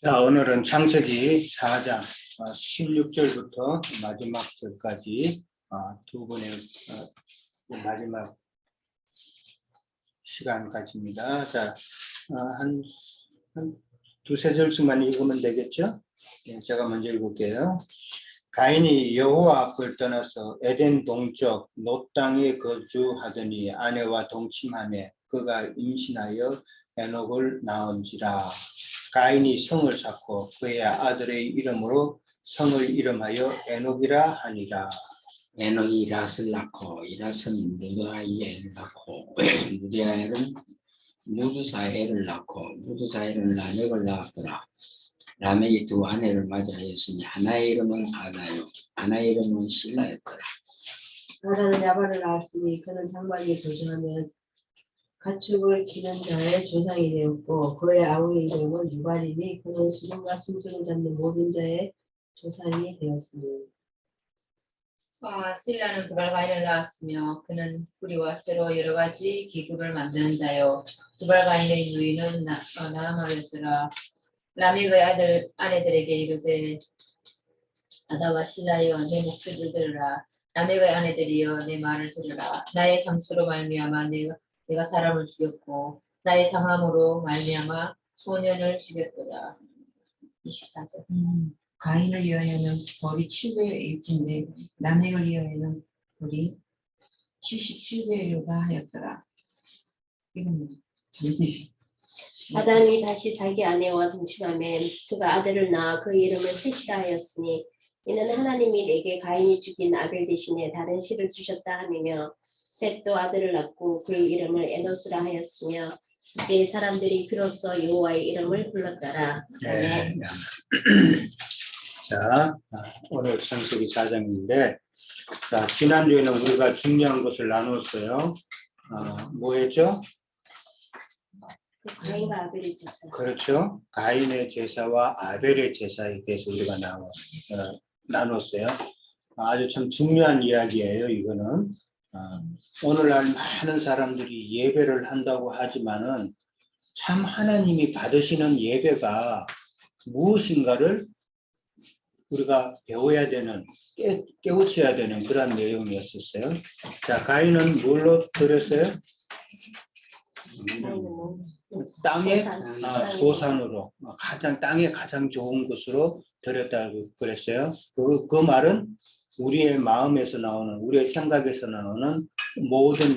자, 오늘은 창세기 4장 16절부터 마지막 절까지 두 번의 마지막 시간까지입니다. 자, 한 두세 절씩만 읽으면 되겠죠? 네, 제가 먼저 읽을게요. 가인이 여호와 앞을 떠나서 에덴 동쪽 놋 땅에 거주하더니 아내와 동침하며 그가 임신하여 에녹을 낳은지라. 가인이 성을 쌓고 그의 아들의 이름으로 성을 이름하여 에녹이라 하니라. 에녹이 랏을 낳고 랏은 무드아이엘을 낳고 무드아이엘은 무드사엘을 낳고 무드사엘은 라멕을 낳았더라. 라멕이 두 아내를 맞이하였으니 하나의 이름은 아다요 하나의 이름은 실라였더라. 아다는 야발을 낳았으니 그는 장막에 거주하며 가축을 치는 자의 조상이 되었고 그의 아우의 이름은 유발이니 그는 수금과 짐승을 잡는 모든 자의 조상이 되었으니. 실라는 두발가인을 낳았으며 그는 뿌리와 쇠로 여러 가지 기구를 만드는 자요 두발가인의 누이는 나아마였더라. 라멕의 아내들에게 이르되 아다와 실라여 내 목소리를 들으라. 라멕의 아내들이여 내 말을 들으라. 나의 상처로 말미암아 내가 사람을 죽였고 나의 상함으로 말미암아 소년을 죽였도다. 24절. 가인을 위하여는 벌이 7배의 일진데 라멕을 위하여는 벌이 77배요가 하였더라. 이건 정리. 아담이 다시 자기 아내와 동침하며 그가 아들을 낳아 그 이름을 셋이라 하였으니 이는 하나님이 내게 가인이 죽인 아벨 대신에 다른 씨를 주셨다 함이며 셋도 아들을 낳고 그의 이름을 에노스라 하였으며 그의 사람들이 비로소 여호와의 이름을 불렀더라. 아멘. 자, 오늘 창세기 4장인데, 자, 지난주에는 우리가 중요한 것을 나눴어요. 뭐 했죠? 가인과 아벨의 제사. 그렇죠. 가인의 제사와 아벨의 제사에 대해서 우리가 나눴어요. 아주 참 중요한 이야기예요, 이거는. 오늘날 많은 사람들이 예배를 한다고 하지만은 참 하나님이 받으시는 예배가 무엇인가를 우리가 배워야 되는, 깨우쳐야 되는 그런 내용이었었어요. 자, 가인은 뭘로 드렸어요? 땅의 소산으로, 땅에 가장 좋은 것으로 드렸다고 그랬어요. 그 말은 우리의 마음에서 나오는, 우리의 생각에서 나오는 모든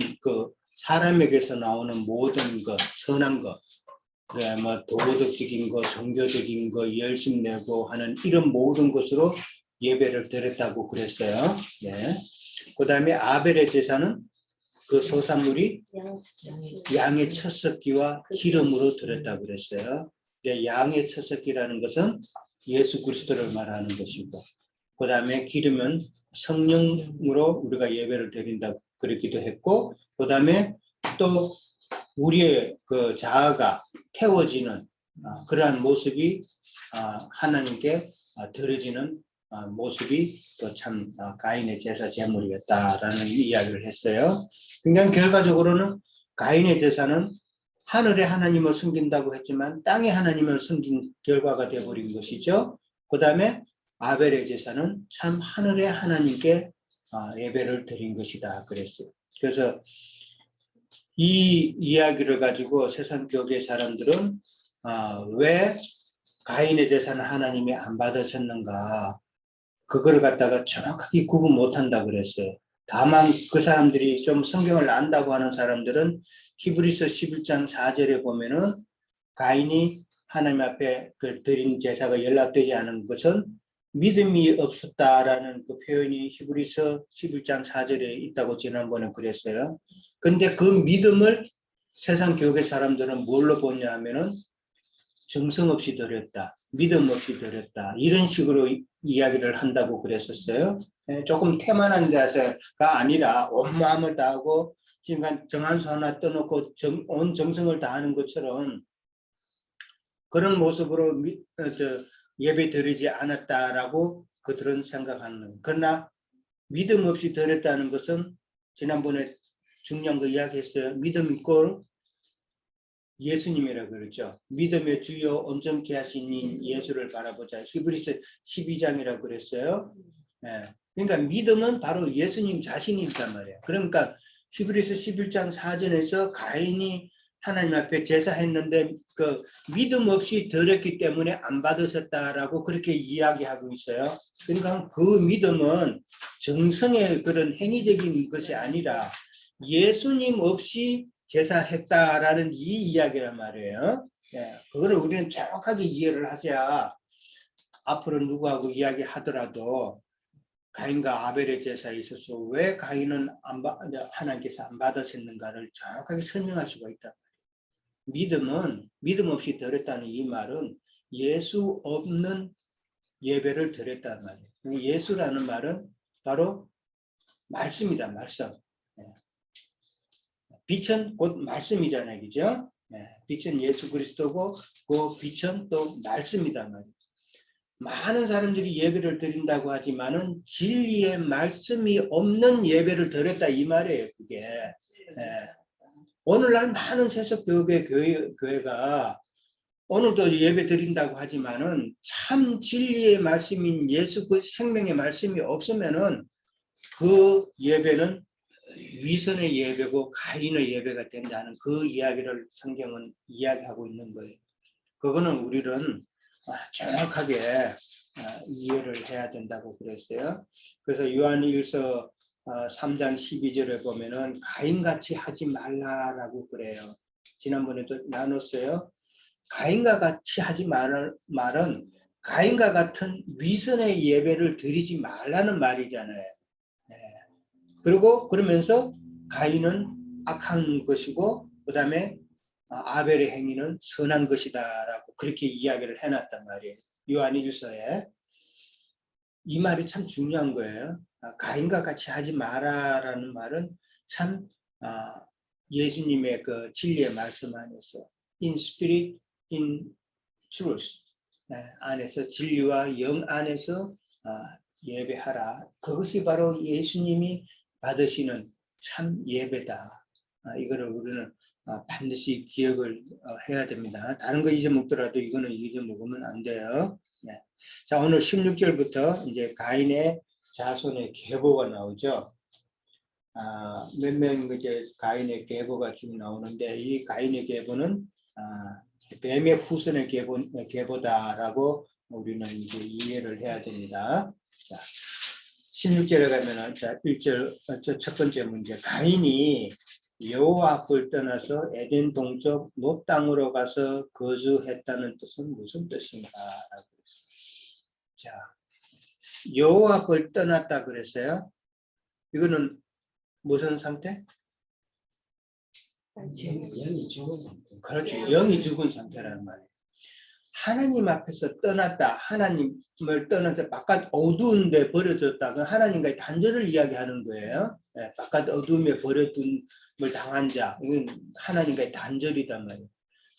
사람에게서 나오는 모든 선한 것, 뭐 도덕적인 거, 종교적인 거, 열심 내고 하는 이런 모든 것으로 예배를 드렸다고 그랬어요. 네. 그 다음에 아벨의 제사는 그 소산물이 양의 첫 새끼와 기름으로 드렸다고 그랬어요. 양의 첫 새끼라는 것은 예수 그리스도를 말하는 것이고, 그 다음에 기름은 성령으로 우리가 예배를 드린다고 그랬기도 했고, 그 다음에 또 우리의 자아가 태워지는 그러한 모습이 하나님께 드려지는 모습이 또 참 가인의 제사 제물이었다라는 이야기를 했어요. 그러니까 결과적으로는 가인의 제사는 하늘의 하나님을 섬긴다고 했지만 땅의 하나님을 섬긴 결과가 되어버린 것이죠. 그 다음에 아벨의 제사는 참 하늘의 하나님께 예배를 드린 것이다 그랬어요. 그래서 이 이야기를 가지고 세상 교계 사람들은 왜 가인의 제사는 하나님이 안 받으셨는가, 그걸 갖다가 정확하게 구분 못한다 그랬어요. 다만 그 사람들이 좀 성경을 안다고 하는 사람들은 히브리서 11장 4절에 보면은 가인이 하나님 앞에 드린 제사가 연락되지 않은 것은 믿음이 없었다라는 그 표현이 히브리서 11장 4절에 있다고 지난번에 그랬어요. 근데 그 믿음을 세상 교회 사람들은 뭘로 보냐 하면은 정성 없이 드렸다, 믿음 없이 드렸다, 이런 식으로 이야기를 한다고 그랬었어요. 조금 태만한 자세가 아니라 온 마음을 다하고 지금 정한수 하나 떠놓고 온 정성을 다하는 것처럼 그런 모습으로 예배 드리지 않았다라고 그들은 생각하는 거예요. 그러나 믿음 없이 드렸다는 것은 지난번에 중요한 거 이야기했어요. 믿음 있고 예수님이라 그러죠. 믿음의 주요 온전케 하신 예수를 바라보자. 히브리서 12장이라 그랬어요. 예. 그러니까 믿음은 바로 예수님 자신이란 말이에요. 그러니까 히브리서 11장 4절에서 가인이 하나님 앞에 제사했는데 그 믿음 없이 드렸기 때문에 안 받으셨다라고 그렇게 이야기하고 있어요. 그러니까 그 믿음은 정성의 그런 행위적인 것이 아니라 예수님 없이 제사했다라는 이 이야기란 말이에요. 예, 그거를 우리는 정확하게 이해를 하셔야 앞으로 누구하고 이야기하더라도 가인과 아벨의 제사에 있어서 왜 가인은 하나님께서 안 받으셨는가를 정확하게 설명할 수가 있다. 믿음은 믿음 없이 드렸다는 이 말은 예수 없는 예배를 드렸단 말이에요. 예수라는 말은 바로 말씀이다. 말씀. 빛은 곧 말씀이잖아요. 그죠? 빛은 예수 그리스도고 그 빛은 또 말씀이다 말이에요. 많은 사람들이 예배를 드린다고 하지만은 진리의 말씀이 없는 예배를 드렸다 이 말이에요. 그게. 오늘날 많은 세속교회 교회가 오늘도 예배 드린다고 하지만은 참 진리의 말씀인 예수 그 생명의 말씀이 없으면은 그 예배는 위선의 예배고 가인의 예배가 된다는 그 이야기를 성경은 이야기하고 있는 거예요. 그거는 우리는 정확하게 이해를 해야 된다고 그랬어요. 그래서 요한일서 3장 12절에 보면은 가인같이 하지 말라라고 그래요. 지난번에도 나눴어요. 가인과 같이 하지 말은 가인과 같은 위선의 예배를 드리지 말라는 말이잖아요. 그리고 그러면서 가인은 악한 것이고 그 다음에 아벨의 행위는 선한 것이다라고 그렇게 이야기를 해놨단 말이에요. 요한일서에. 이 말이 참 중요한 거예요. 가인과 같이 하지 마라라는 말은 참 예수님의 그 진리의 말씀 안에서 in spirit, in truth 안에서 진리와 영 안에서 예배하라. 그것이 바로 예수님이 받으시는 참 예배다. 이거를 우리는 반드시 기억을 해야 됩니다. 다른 거 잊어먹더라도 이거는 잊어먹으면 안 돼요. 자, 오늘 16절부터 이제 가인의 자손의 계보가 나오죠. 몇 명 이제 가인의 계보가 쭉 나오는데 이 가인의 계보는 뱀의 후손의 계보다라고 우리는 이제 이해를 해야 됩니다. 자, 16절에 가면은 자 1절 첫 번째 문제 가인이 여호와 앞을 떠나서 에덴 동쪽 못 땅으로 가서 거주했다는 뜻은 무슨 뜻인가? 자, 여호와 앞을 떠났다 그랬어요. 이거는 무슨 상태? 영이 죽은 상태. 그렇죠. 영이 죽은 상태라는 말이에요. 하나님 앞에서 떠났다. 하나님을 떠나서 바깥 어두운 데 버려졌다. 그 하나님과의 단절을 이야기하는 거예요. 바깥 어두움에 버려둠을 당한 자. 이건 하나님과의 단절이단 말이에요.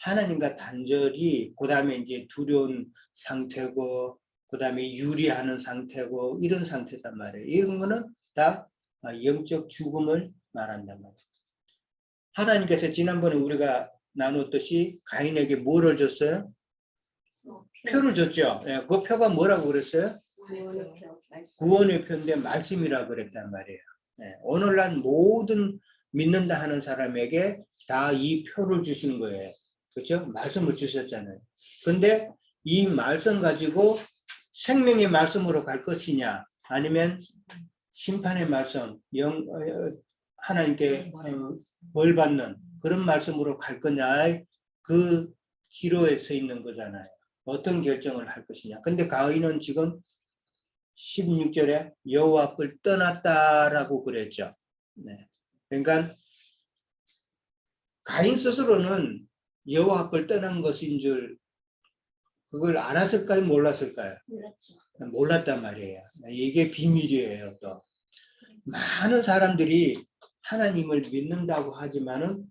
하나님과 단절이 그 다음에 이제 두려운 상태고 그 다음에 유리하는 상태고 이런 상태단 말이에요. 이런 거는 다 영적 죽음을 말한단 말이에요. 하나님께서 지난번에 우리가 나눴듯이 가인에게 뭐를 줬어요? 표를 줬죠. 그 표가 뭐라고 그랬어요? 구원의 표인데 말씀이라고 그랬단 말이에요. 오늘날 모든 믿는다 하는 사람에게 다 이 표를 주신 거예요. 그렇죠? 말씀을 주셨잖아요. 근데 이 말씀 가지고 생명의 말씀으로 갈 것이냐 아니면 심판의 말씀, 하나님께 벌 받는 그런 말씀으로 갈 거냐 그 기로에 서 있는 거잖아요. 어떤 결정을 할 것이냐. 근데 가인은 지금 16절에 여호와 앞을 떠났다라고 그랬죠. 그러니까 가인 스스로는 여호와 앞을 떠난 것인 줄 그걸 알았을까요? 몰랐을까요? 몰랐단 말이에요. 이게 비밀이에요. 또 많은 사람들이 하나님을 믿는다고 하지만은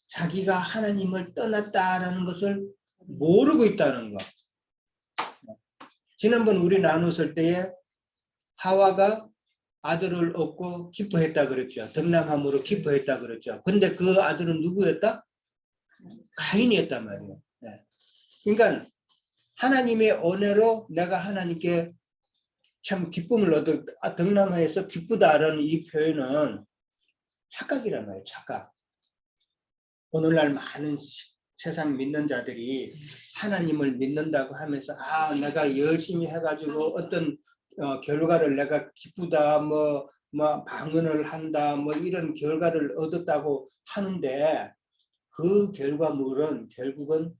자기가 하나님을 떠났다라는 것을 모르고 있다는 거. 지난번 우리 나눴을 때에 하와가 아들을 얻고 기뻐했다 그랬죠. 덕남함으로 기뻐했다 그랬죠. 근데 그 아들은 누구였다? 가인이었단 말이에요. 예. 그러니까 하나님의 은혜로 내가 하나님께 참 기쁨을 얻어 덕남하에서 기쁘다라는 이 표현은 착각이란 말이에요. 착각. 오늘날 많은 세상 믿는 자들이 하나님을 믿는다고 하면서 내가 열심히 해가지고 어떤 결과를 내가 기쁘다 뭐 방언을 한다 뭐 이런 결과를 얻었다고 하는데 그 결과물은 결국은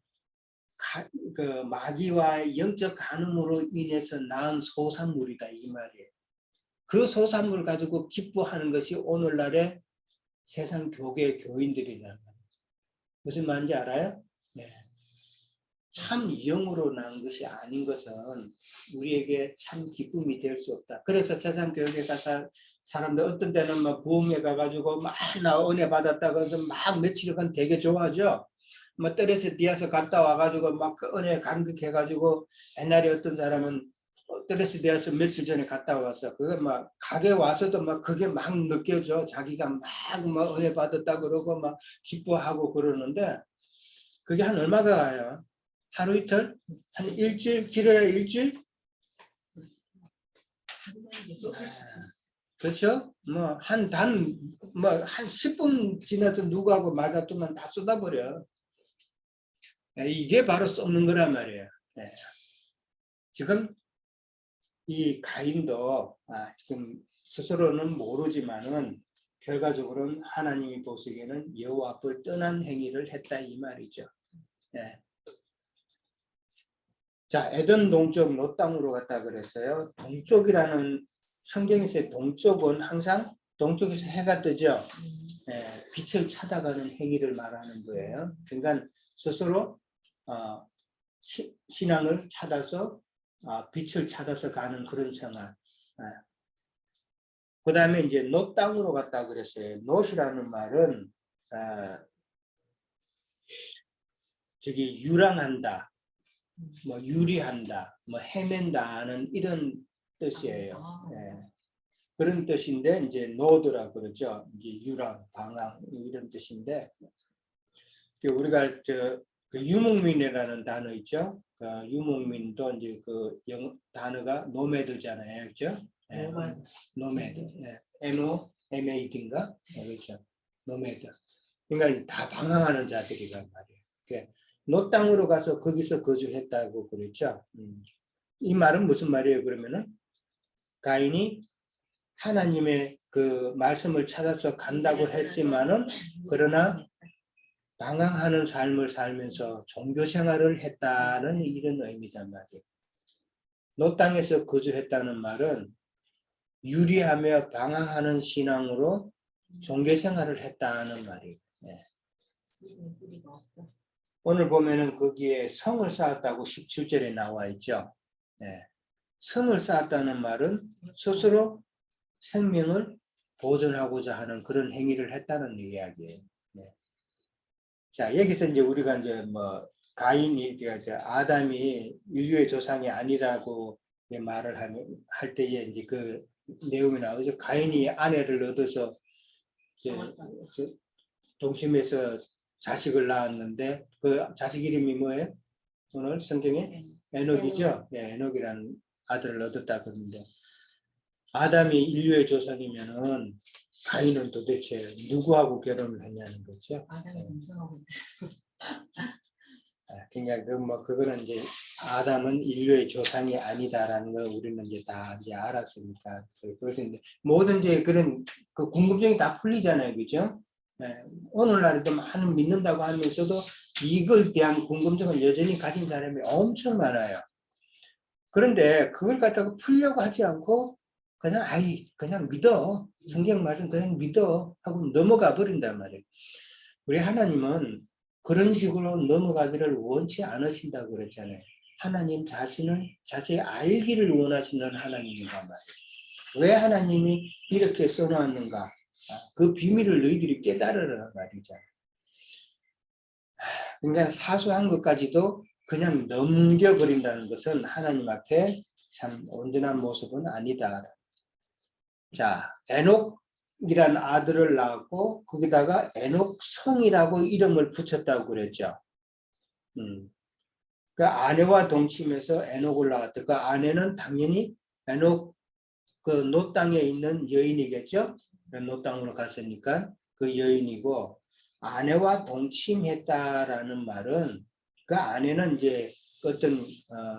그 마귀와 영적 간음으로 인해서 낳은 소산물이다 이 말이에요. 그 소산물을 가지고 기뻐하는 것이 오늘날의 세상 교계 교인들이라는 거예요. 무슨 말인지 알아요? 네. 참 영으로 난 것이 아닌 것은 우리에게 참 기쁨이 될 수 없다. 그래서 세상 교육에 가서 사람들 어떤 때는 막 부흥회 가가지고 막 나 은혜 받았다고 해서 막 며칠간 되게 좋아하죠. 뭐 떨에서 디아서 갔다 와가지고 막 그 은혜 감격해가지고 옛날에 어떤 사람은 떨에서 디아서 며칠 전에 갔다 왔어. 그거 막 가게 와서도 막 그게 막 느껴져. 자기가 막 은혜 받았다 그러고 막 기뻐하고 그러는데 그게 한 얼마가 가요? 하루 이틀? 한 일주일? 길어야 일주일? 그렇죠? 뭐 한 10분 지나서 누구하고 말 같으면 다 쏟아버려. 이게 바로 쏟는 거란 말이에요. 네. 지금 이 가인도 지금 스스로는 모르지만은 결과적으로는 하나님이 보시기에는 여호와 앞을 떠난 행위를 했다 이 말이죠. 네. 자, 에덴 동쪽 롯 땅으로 갔다 그랬어요. 동쪽이라는 성경에서의 동쪽은 항상 동쪽에서 해가 뜨죠. 빛을 찾아가는 행위를 말하는 거예요. 그러니까 스스로 신앙을 찾아서 빛을 찾아서 가는 그런 생활. 그 다음에 이제 롯 땅으로 갔다 그랬어요. 롯이라는 말은 저기 유랑한다, 뭐 유리한다, 뭐 헤맨다는 이런 뜻이에요. 그런 뜻인데 이제 노드라 그러죠. 이제 유랑, 방황 이런 뜻인데 우리가 그 유목민이라는 단어 있죠. 그 유목민도 이제 그 단어가 노매드잖아요, 그렇죠? 노매드, NOMAD인가, 그렇죠? 노매드. 그러니까 다 방황하는 자들이란 말이에요. 노 땅으로 가서 거기서 거주했다고 그랬죠. 이 말은 무슨 말이에요? 그러면은 가인이 하나님의 그 말씀을 찾아서 간다고 했지만은 그러나 방황하는 삶을 살면서 종교 생활을 했다는 이런 의미단 말이에요. 노 땅에서 거주했다는 말은 유리하며 방황하는 신앙으로 종교 생활을 했다는 말이에요. 네. 오늘 보면은 거기에 성을 쌓았다고 17절에 나와 있죠. 네. 성을 쌓았다는 말은 스스로 생명을 보존하고자 하는 그런 행위를 했다는 이야기예요. 네. 자, 여기서 이제 우리가 이제 뭐 가인이 아담이 인류의 조상이 아니라고 말을 할 때에 이제 그 내용이 나오죠. 가인이 아내를 얻어서 동심에서 자식을 낳았는데 그 자식 이름이 뭐예요? 오늘 성경에 에녹이죠. 네, 에녹이라는 아들을 얻었다 그러는데 아담이 인류의 조상이면은 가인은 도대체 누구하고 결혼을 했냐는 거죠. 아담이 동성하고 그러니까 그거는 이제 아담은 인류의 조상이 아니다라는 걸 우리는 이제 다 이제 알았으니까 그래서 이제 모든 이제 그런 그 궁금증이 다 풀리잖아요, 그죠? 오늘날에도 많은 믿는다고 하면서도 이걸 대한 궁금증을 여전히 가진 사람이 엄청 많아요. 그런데 그걸 갖다가 풀려고 하지 않고 그냥 믿어. 성경 말씀 그냥 믿어 하고 넘어가 버린단 말이에요. 우리 하나님은 그런 식으로 넘어가기를 원치 않으신다고 그랬잖아요. 하나님 자신을 자세히 알기를 원하시는 하나님이란 말이에요. 왜 하나님이 이렇게 써놨는가? 그 비밀을 너희들이 깨달으라 말이잖아요. 그러니까 사소한 것까지도 그냥 넘겨버린다는 것은 하나님 앞에 참 온전한 모습은 아니다. 자, 에녹 에녹이라는 아들을 낳았고 거기다가 에녹성이라고 이름을 붙였다고 그랬죠. 그 아내와 동침해서 에녹을 낳았다. 그 아내는 당연히 에녹 그 노 땅에 있는 여인이겠죠. 노 땅으로 갔으니까 그 여인이고, 아내와 동침했다라는 말은 그 아내는 이제 어떤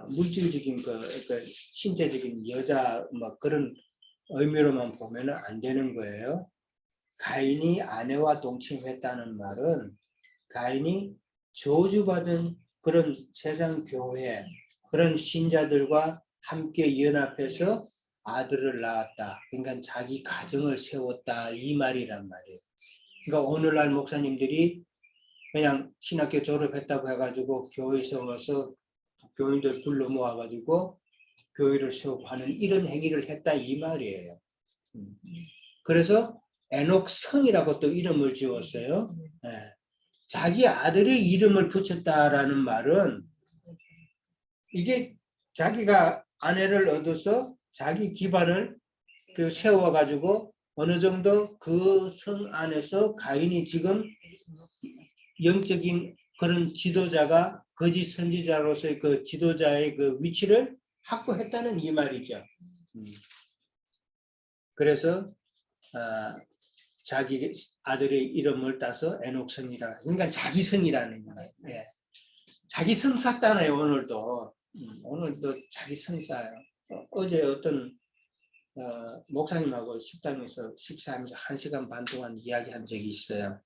물질적인 그 신체적인 여자 뭐 그런 의미로만 보면은 안 되는 거예요. 가인이 아내와 동침했다는 말은 가인이 저주받은 그런 세상 교회 그런 신자들과 함께 연합해서 아들을 낳았다. 그러니까 자기 가정을 세웠다 이 말이란 말이에요. 그러니까 오늘날 목사님들이 그냥 신학교 졸업했다고 해가지고 교회 세워서 교인들 불러 모아가지고 교회를 세우고 하는 이런 행위를 했다 이 말이에요. 그래서 에녹성이라고 또 이름을 지었어요. 네. 자기 아들의 이름을 붙였다라는 말은 이게 자기가 아내를 얻어서 자기 기반을 세워가지고 어느 정도 그 성 안에서 가인이 지금 영적인 그런 지도자가 거짓 선지자로서의 그 지도자의 그 위치를 확보했다는 이 말이죠. 그래서 자기 아들의 이름을 따서 에녹성이라, 그러니까 자기 성이라는 거예요. 예. 자기 성 쌌잖아요. 오늘도 자기 성 싸요. 어제 어떤 목사님하고 식당에서 식사하면서 1시간 반 동안 이야기한 적이 있어요.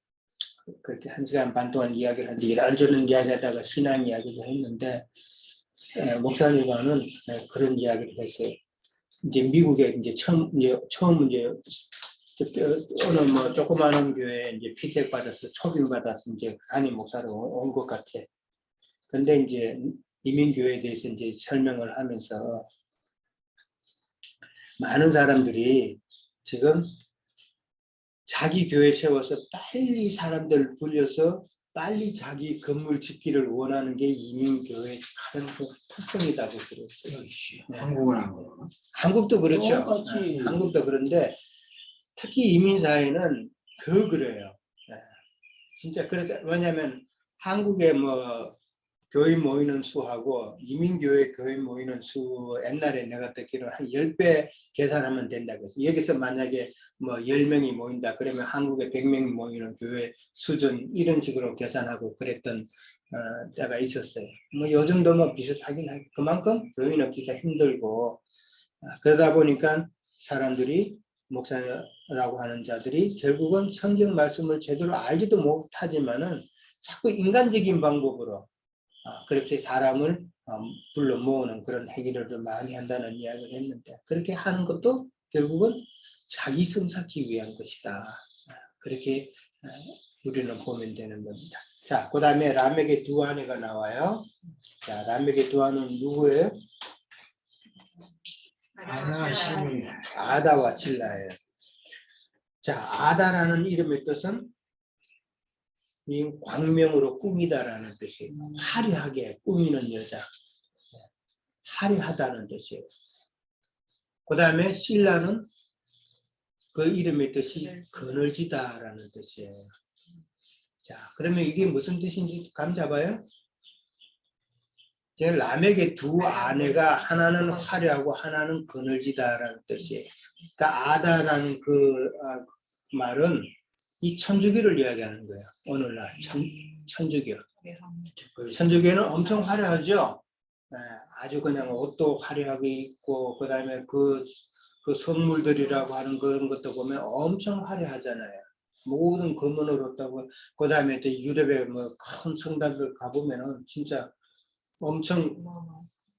그렇게 1시간 반 동안 이야기를 하는데 이런저런 이야기하다가 신앙 이야기도 했는데 목사님과는 그런 이야기를 했어요. 이제 미국에 이제 처음 어느 뭐 조그마한 교회에 이제 피택 받아서 초빙 받아서 이제 담임 목사로 온 것 같아. 근데 이제 이민교회에 대해서 이제 설명을 하면서 많은 사람들이 지금 자기 교회 세워서 빨리 사람들 불려서 빨리 자기 건물 짓기를 원하는 게 이민교회의 가장 큰 특성이라고 그랬어요. 네. 한국은 안 그러나? 한국도 그렇죠. 똑같이. 한국도 그런데 특히 이민사회는 더 그래요. 네. 진짜 그렇다. 왜냐하면 한국에 뭐 교인 모이는 수하고 이민교회 교인 모이는 수 옛날에 내가 듣기로는 한 10배 계산하면 된다고 해서 여기서 만약에 뭐 10명이 모인다 그러면 한국에 100명이 모이는 교회 수준 이런 식으로 계산하고 그랬던 때가 있었어요. 뭐 요즘도 뭐 비슷하긴 하고 그만큼 교인 얻기가 힘들고 그러다 보니까 사람들이 목사라고 하는 자들이 결국은 성경 말씀을 제대로 알지도 못하지만은 자꾸 인간적인 방법으로 그렇게 사람을 불러 모으는 그런 행위를 많이 한다는 이야기를 했는데 그렇게 하는 것도 결국은 자기 성사하기 위한 것이다. 그렇게 우리는 보면 되는 겁니다. 자, 그 다음에 라멕의 두 아내가 나와요. 자, 라멕의 두 아내는 누구예요? 아나 시민. 아다와 실라예요. 자, 아다라는 이름의 뜻은 이 광명으로 꾸미다라는 뜻이에요. 화려하게 꾸미는 여자. 화려하다는 뜻이에요. 그 다음에 실라는 그 이름의 뜻이 그늘지다라는 뜻이에요. 자, 그러면 이게 무슨 뜻인지 감 잡아요? 라멕의 두 아내가 하나는 화려하고 하나는 그늘지다라는 뜻이에요. 그러니까 아다라는 그 말은 이 천주교를 이야기하는 거예요. 오늘날 천주교. 천주교는 엄청 화려하죠. 아주 그냥 옷도 화려하게 입고 그 다음에 그 선물들이라고 하는 그런 것도 보면 엄청 화려하잖아요. 모든 금은으로 따고 그 다음에 또 유럽의 뭐 큰 성당들 가보면은 진짜 엄청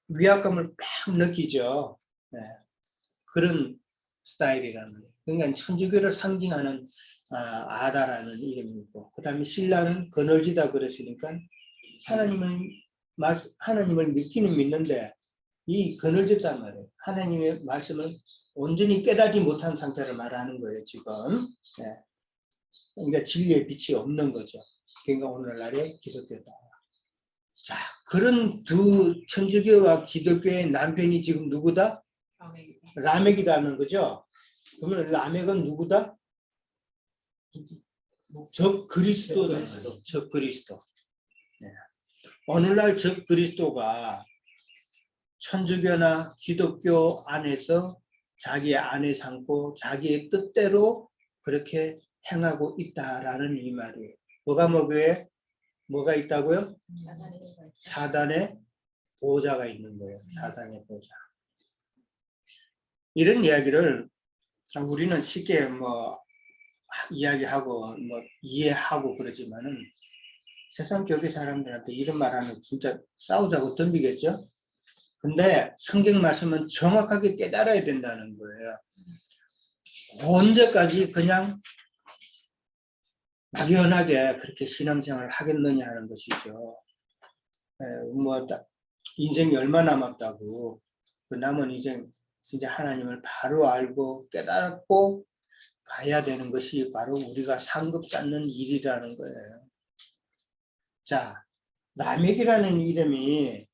위압감을 팍 느끼죠. 그런 스타일이라는 거예요. 그러니까 천주교를 상징하는 아다라는 이름이고 그 다음에 신라는 그늘지다 그랬으니까 하나님을 믿기는 믿는데 이 그늘졌단 말이에요. 하나님의 말씀을 온전히 깨닫지 못한 상태를 말하는 거예요. 지금. 그러니까 진리의 빛이 없는 거죠. 그러니까 오늘날의 기독교다. 자, 그런 두 천주교와 기독교의 남편이 지금 누구다? 라멕이다는 거죠. 그러면 라멕은 누구다? 적 그리스도잖아요. 적 그리스도. 네. 오늘날 적 그리스도가 천주교나 기독교 안에서 자기의 안에 삼고 자기의 뜻대로 그렇게 행하고 있다라는 이 말이에요. 뭐가 있다고요? 사단의 보호자가 있는 거예요. 사단의 보호자. 이런 이야기를 우리는 쉽게 이야기하고 이해하고 그러지만은 세상 교회 사람들한테 이런 말하면 진짜 싸우자고 덤비겠죠? 근데 성경 말씀은 정확하게 깨달아야 된다는 거예요. 언제까지 그냥 막연하게 그렇게 신앙생활을 하겠느냐 하는 것이죠. 인생이 얼마 남았다고 그 남은 인생 이제 하나님을 바로 알고 깨닫고 가야 되는 것이 바로 우리가 상급 쌓는 일이라는 거예요. 자, 라멕이라는 이름이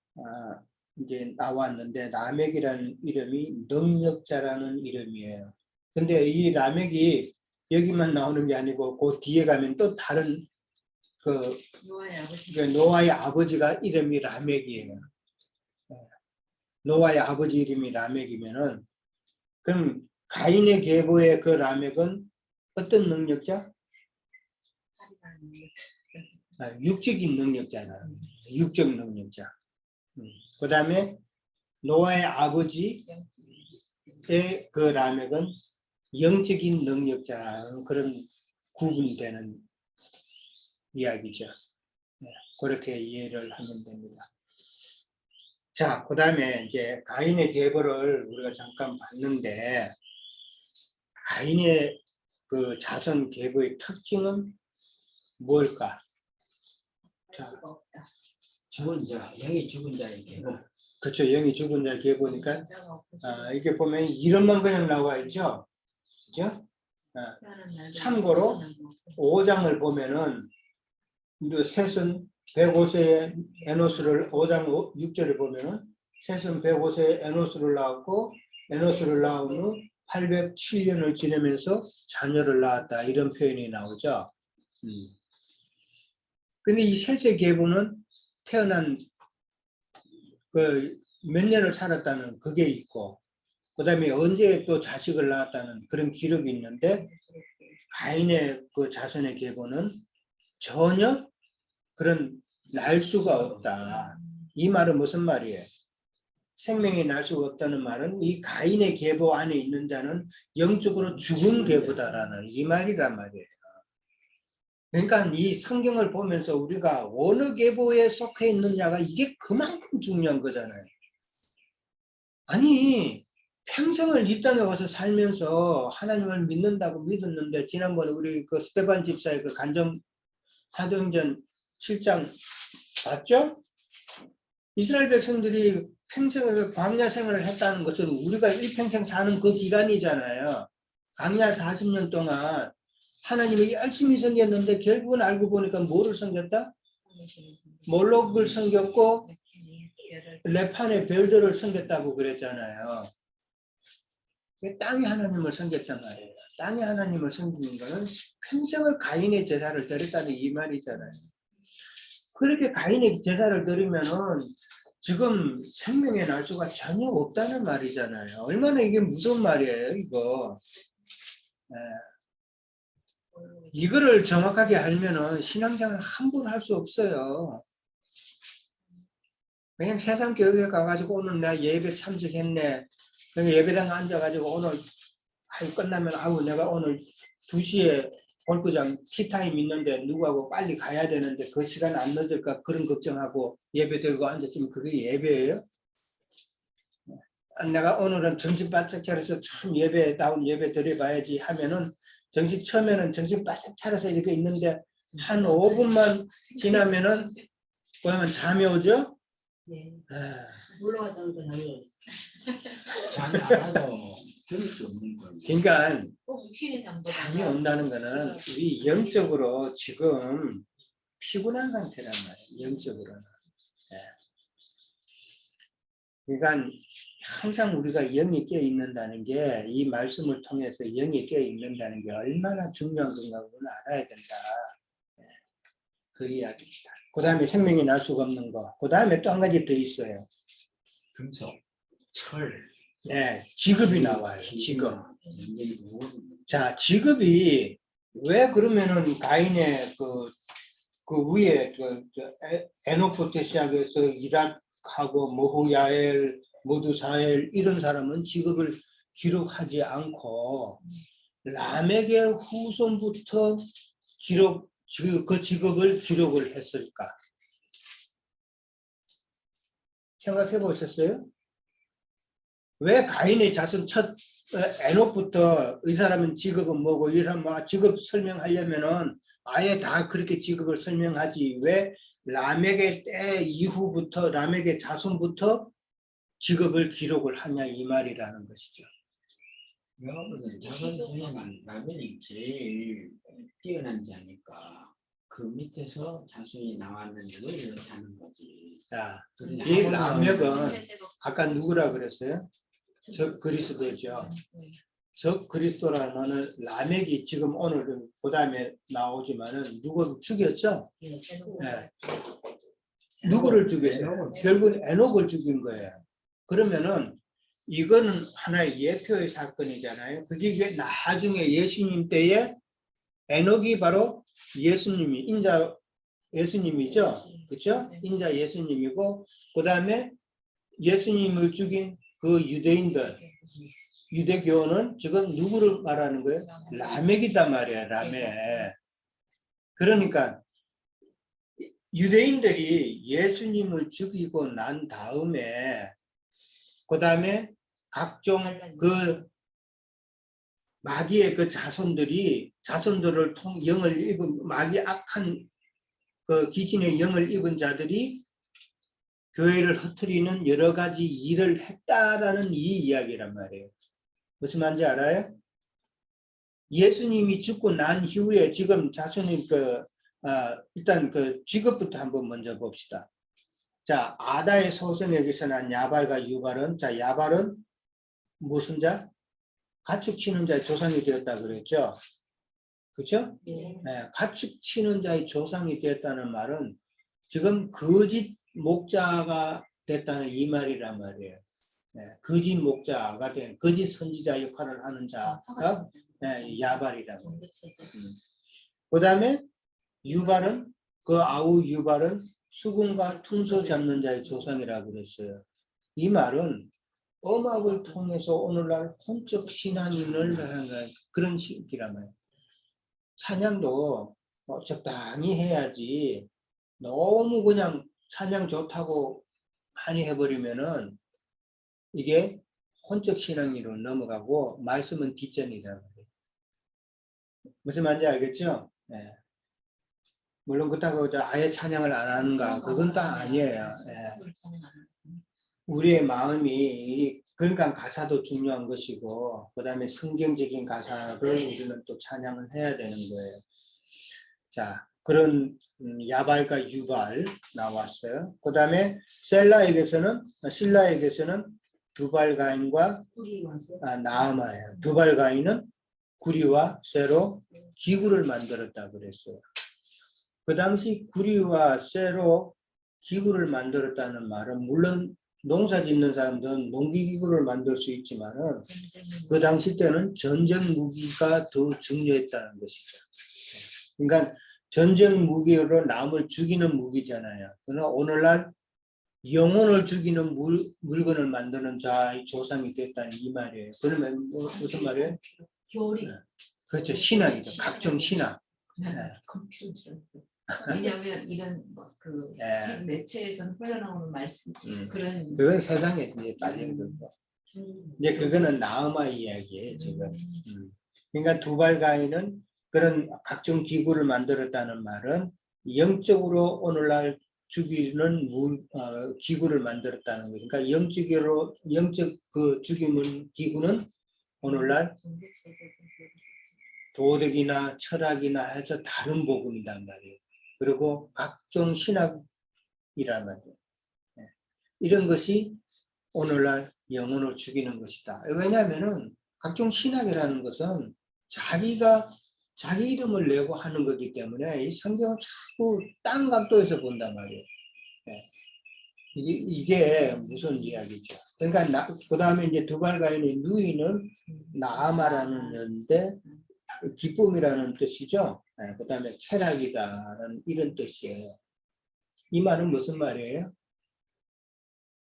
이제 나왔는데 라멕이라는 이름이 능력자라는 이름이에요. 근데 이 라멕이 여기만 나오는 게 아니고 그 뒤에 가면 또 다른 노아의 아버지가 이름이 라멕이에요. 노아의 아버지 이름이 라멕이면은 그럼 가인의 계보의 그 라멕은 어떤 능력자? 육적인 능력자나 육적 능력자. 그 다음에 노아의 아버지의 그 라멕은 영적인 능력자라는 그런 구분이 되는 이야기죠. 그렇게 이해를 하면 됩니다. 자, 그 다음에 이제 가인의 계보를 우리가 잠깐 봤는데 가인의 그 자손 계보의 특징은 뭘까? 죽은 자, 영이 죽은 자의 계보. 그렇죠. 영이 죽은 자의 계보니까 이렇게 보면 이름만 그냥 나와 있죠. 그죠? 참고로 5장을 보면은 셋은 105세의 에노스를 5장 6절을 보면은 셋은 105세의 에노스를 낳았고 에노스를 낳은 후 807년을 지내면서 자녀를 낳았다 이런 표현이 나오죠. 근데 이 셋의 계보는 태어난 그 몇 년을 살았다는 그게 있고 그 다음에 언제 또 자식을 낳았다는 그런 기록이 있는데 가인의 그 자손의 계보는 전혀 그런 날 수가 없다. 이 말은 무슨 말이에요? 생명이 날 수가 없다는 말은 이 가인의 계보 안에 있는 자는 영적으로 죽은 계보다라는 이 말이란 말이에요. 그러니까 이 성경을 보면서 우리가 어느 계보에 속해 있느냐가 이게 그만큼 중요한 거잖아요. 아니 평생을 이 땅에 와서 살면서 하나님을 믿는다고 믿었는데 지난번에 우리 그 스테반 집사의 그 간정 사도행전 7장 봤죠? 이스라엘 백성들이 평생을 광야 생활을 했다는 것은 우리가 일평생 사는 그 기간이잖아요. 광야 40년 동안 하나님을 열심히 섬겼는데 결국은 알고 보니까 뭐를 섬겼다? 몰록을 섬겼고 레판의 별들을 섬겼다고 그랬잖아요. 땅의 하나님을 섬겼단 말이에요. 땅의 하나님을 섬기는 것은 평생을 가인의 제사를 드렸다는 이 말이잖아요. 그렇게 가인의 제사를 드리면은 지금 생명의 날수가 전혀 없다는 말이잖아요. 얼마나 이게 무서운 말이에요, 이거. 이거를 정확하게 알면은 신앙생활 함부로 할 수 없어요. 그냥 세상 교회에 가가지고 오늘 내가 예배 참석했네. 그냥 예배당 앉아가지고 오늘 끝나면 내가 오늘 2시에 골프장 티타임 있는데 누구하고 빨리 가야 되는데 그 시간 안 늦을까 그런 걱정하고 예배 들고 앉았으면 그게 예배예요? 내가 오늘은 정신 바짝 차려서 참 예배다운 예배 드려봐야지 하면은 처음에는 정신 바짝 차려서 이렇게 있는데 한 5분만 지나면은 그러면 잠이 오죠? 네. 올라갔다는 거 잠이 잠이 안 와도 들을 수 없는 거예요. 그러니까 꼭 육신의 잠보다 잠이 온다는 거는 우리 영적으로 지금 피곤한 상태란 말이에요. 영적으로는. 그러니까 항상 우리가 영이 깨어 있는다는 게 이 말씀을 통해서 영이 깨어 있는다는 게 얼마나 중요한 건가 그걸 알아야 된다. 그 이야기입니다. 그 다음에 생명이 날 수가 없는 거. 그 다음에 또 한 가지 더 있어요. 금속, 철, 네, 직업이 나와요. 직업. 굉장히 모든 자, 직업이 왜 그러면은 가인의 그 위에 에녹부터 시작해서 이락하고 모후야엘, 모두사엘 이런 사람은 직업을 기록하지 않고 라멕의 후손부터 그 직업을 기록을 했을까? 생각해 보셨어요? 왜 가인의 자손 첫 에녹부터 이 사람은 직업은 뭐고 이 사람 뭐 직업 설명하려면은 아예 다 그렇게 직업을 설명하지 왜 라멕의 때 이후부터 라멕의 자손부터 직업을 기록을 하냐 이 말이라는 것이죠. 내가 보는 자선 중에는 라면이 제일 뛰어난 자니까 그 밑에서 자손이 나왔는데도 이렇게 하는 거지. 자, 그러니 이 한 라멕은 번은 아까 누구라 그랬어요? 적 그리스도죠. 적 그리스도라면은 라멕이 지금 오늘 그 다음에 나오지만은 누구 죽였죠? 네. 누구를 죽였어요? 결국은 에녹을 죽인 거예요. 그러면은 이거는 하나의 예표의 사건이잖아요. 그게 이제 나중에 예수님 때에 에녹이 바로 예수님이 인자 예수님이죠. 그렇죠? 인자 예수님이고 그 다음에 예수님을 죽인 그 유대인들 유대교는 지금 누구를 말하는 거예요? 라멕이단 말이야. 라멕. 그러니까 유대인들이 예수님을 죽이고 난 다음에 그 다음에 각종 그 마귀의 그 자손들을 영을 입은 마귀 악한 그 귀신의 영을 입은 자들이 교회를 흩트리는 여러 가지 일을 했다라는 이 이야기란 말이에요. 무슨 말인지 알아요? 예수님이 죽고 난 이후에 지금 자손이 일단 그 직업부터 한번 먼저 봅시다. 자, 아다의 소생에게서 난 야발과 유발은 자, 야발은 무슨 자? 가축 치는 자의 조상이 되었다 그랬죠. 그렇죠? 네, 가축 치는 자의 조상이 되었다는 말은 지금 거짓 목자가 됐다는 이 말이란 말이에요. 네, 거짓 목자가 된 거짓 선지자 역할을 하는 자가 야발이라고. 그 다음에 유발은 그 아우 유발은 수금과 퉁소 잡는 자의 조상이라고 그랬어요. 이 말은 음악을 통해서 오늘날 혼적 신앙인을 하는 그런 식이란 말이에요. 찬양도 적당히 해야지 너무 그냥 찬양 좋다고 많이 해버리면은 이게 혼적 신앙으로 넘어가고 말씀은 뒷전이라는 거예요. 무슨 말인지 알겠죠? 네. 물론 그렇다고 아예 찬양을 안 하는가 그건 다 아니에요. 네. 우리의 마음이 그러니까 가사도 중요한 것이고 그 다음에 성경적인 가사를 우리는 또 찬양을 해야 되는 거예요. 자, 그런 야발과 유발 나왔어요. 그 다음에 실라에게서는 두발가인과 나아마예요. 두발가인은 구리와 쇠로 기구를 만들었다 그랬어요. 그 당시 구리와 쇠로 기구를 만들었다는 말은 물론 농사 짓는 사람들은 농기기구를 만들 수 있지만은 그 당시 때는 전쟁 무기가 더 중요했다는 것이죠. 그러니까 전쟁 무기로 남을 죽이는 무기잖아요. 그러나 오늘날 영혼을 죽이는 물건을 만드는 자의 조상이 됐다는 이 말이에요. 그러면 무슨 말이에요? 교리. 그렇죠. 신앙이죠. 각종 신앙. 컴퓨터. 왜냐하면 이런 그 매체에서는 흘러나오는 말씀 그런 그건 세상에 이제 빠진 거고. 이제 그거는 나아마 이야기예요 지금. 그러니까 두발가인은 그런 각종 기구를 만들었다는 말은 영적으로 오늘날 죽이는 기구를 만들었다는 거죠. 그러니까 영적 그 죽이는 기구는 오늘날 도덕이나 철학이나 해서 다른 복음이란 말이에요. 그리고 각종 신학이란 말이에요. 이런 것이 오늘날 영혼을 죽이는 것이다. 왜냐하면은 각종 신학이라는 것은 자기가 자기 이름을 내고 하는 거기 때문에 이 성경을 자꾸 딴 각도에서 본단 말이에요. 예. 이게 무슨 이야기죠? 그러니까 그 다음에 이제 두발가인의 누이는 나아마라는 건데 기쁨이라는 뜻이죠. 예. 그 다음에 쾌락이다라는 이런 뜻이에요. 이 말은 무슨 말이에요?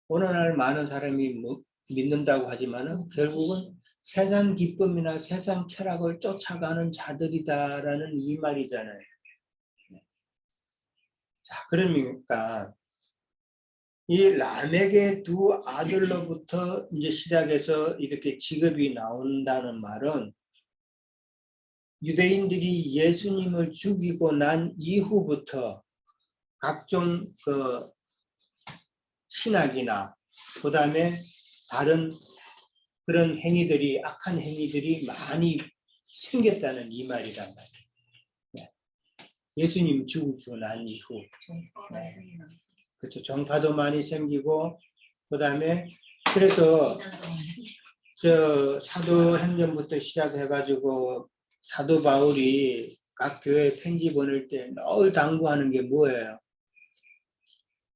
오늘날 많은 사람이 믿는다고 하지만은 결국은 세상 기쁨이나 세상 쾌락을 쫓아가는 자들이다라는 이 말이잖아요. 자, 그러니까 이 라멕의 두 아들로부터 이제 시작해서 이렇게 직업이 나온다는 말은 유대인들이 예수님을 죽이고 난 이후부터 각종 그 신학이나 그 다음에 다른 그런 행위들이 악한 행위들이 많이 생겼다는 이 말이란 말이에요. 네. 예수님 죽고 난 이후 네. 그렇죠. 종파도 많이 생기고 그 다음에 그래서 저 사도행전부터 시작해가지고 사도 바울이 각 교회 편지 보낼 때 늘 당부하는 게 뭐예요?